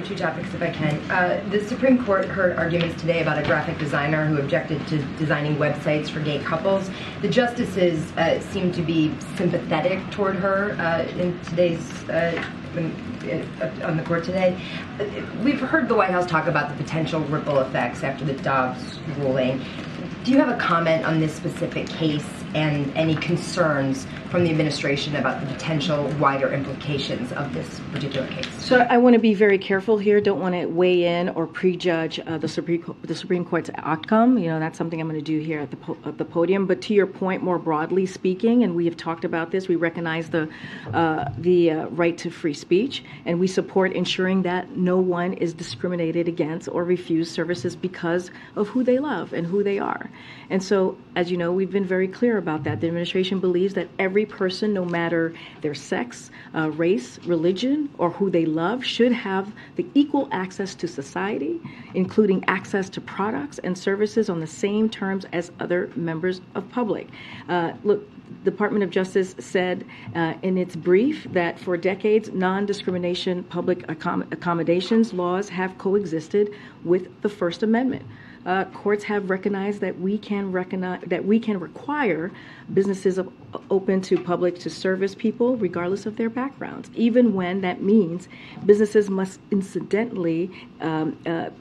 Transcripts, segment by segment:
Two topics, if I can. The Supreme Court heard arguments today about a graphic designer who objected to designing websites for gay couples. The justices seem to be sympathetic toward her in today's on the court today. We've heard the White House talk about the potential ripple effects after the Dobbs ruling. Do you have a comment on this specific case and any concerns from the administration about the potential wider implications of this particular case? So I want to be very careful here. Don't want to weigh in or prejudge the Supreme Court's outcome. You know, that's something I'm going to do here at the podium. But to your point, more broadly speaking, and we have talked about this, we recognize the right to free speech, and we support ensuring that no one is discriminated against or refused services because of who they love and who they are. And so, as you know, we've been very clear about that. The administration believes that every person, no matter their sex, race, religion, or who they love, should have the equal access to society, including access to products and services on the same terms as other members of public. Look, the Department of Justice said in its brief that for decades, non-discrimination public accommodations laws have coexisted with the First Amendment. Courts have recognized that we can require businesses open to public to service people regardless of their backgrounds, even when that means businesses must incidentally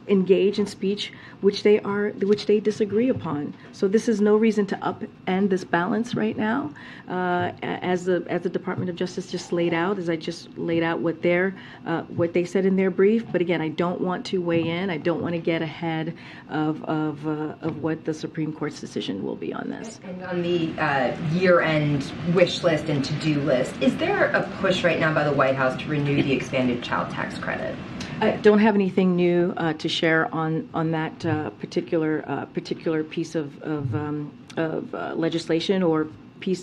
engage in speech which they disagree upon. So this is no reason to upend this balance right now, as the Department of Justice just laid out, as I just laid out what they said in their brief. But again, I don't want to weigh in. I don't want to get ahead of what the Supreme Court's decision will be on this. And on the year-end wish list and to-do list, is there a push right now by the White House to renew the expanded child tax credit? I don't have anything new to share on that particular piece of legislation or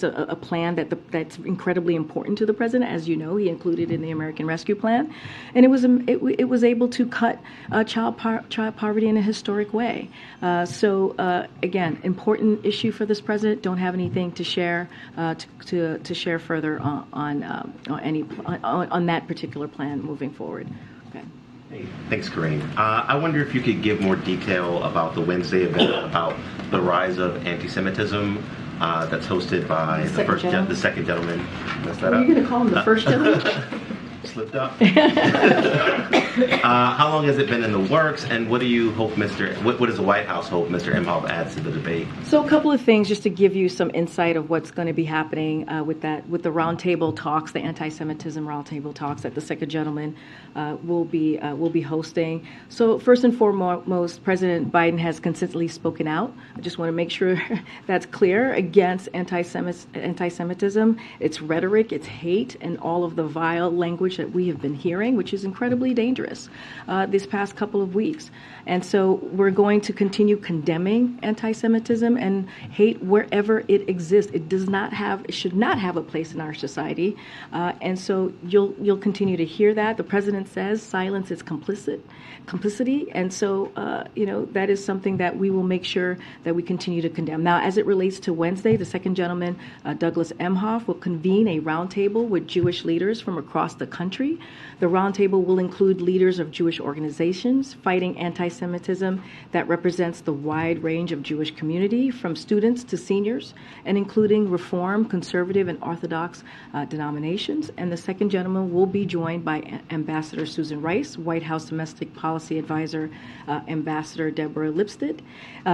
a plan that's incredibly important to the president. As you know, he included in the American Rescue Plan, and it was able to cut child poverty in a historic way. So again, important issue for this president. Don't have anything to share to share further on that particular plan moving forward. Okay. Hey, thanks, Corinne. I wonder if you could give more detail about the Wednesday event about the rise of anti-Semitism that's hosted by the second gentleman. Messed that up. Are you going to call him the first gentleman? Slipped up. How long has it been in the works, and what do you hope what does the White House hope Mr. Imhoff adds to the debate? So a couple of things just to give you some insight of what's going to be happening with the roundtable talks, the anti-Semitism roundtable talks that the second gentleman will be hosting. So first and foremost, President Biden has consistently spoken out. I just want to make sure that's clear against anti-Semitism, its rhetoric, its hate, and all of the vile language that we have been hearing, which is incredibly dangerous this past couple of weeks. And so we're going to continue condemning anti-Semitism and hate wherever it exists. It should not have a place in our society. And so you'll continue to hear that. The president says silence is complicity. And so, that is something that we will make sure that we continue to condemn. Now, as it relates to Wednesday, the second gentleman, Douglas Emhoff, will convene a roundtable with Jewish leaders from across the country. The roundtable will include leaders of Jewish organizations fighting anti-Semitism that represents the wide range of Jewish community, from students to seniors, and including Reform, Conservative, and Orthodox denominations. And the second gentleman will be joined by Ambassador Susan Rice, White House Domestic Policy Advisor Ambassador Deborah Lipstadt,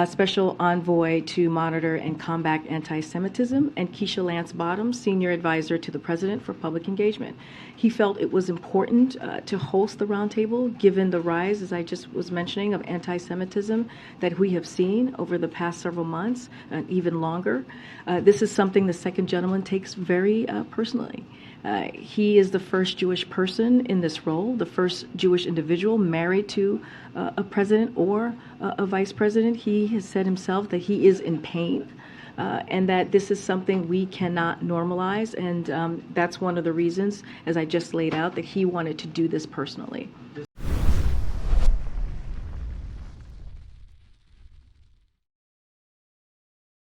Special Envoy to Monitor and Combat Anti-Semitism, and Keisha Lance Bottoms, Senior Advisor to the President for Public Engagement. He felt it was important to host the roundtable, given the rise, as I just was mentioning, of anti-Semitism that we have seen over the past several months, and even longer. This is something the second gentleman takes very personally. He is the first Jewish person in this role, the first Jewish individual married to a president or a vice president. He has said himself that he is in pain. And that this is something we cannot normalize. And that's one of the reasons, as I just laid out, that he wanted to do this personally.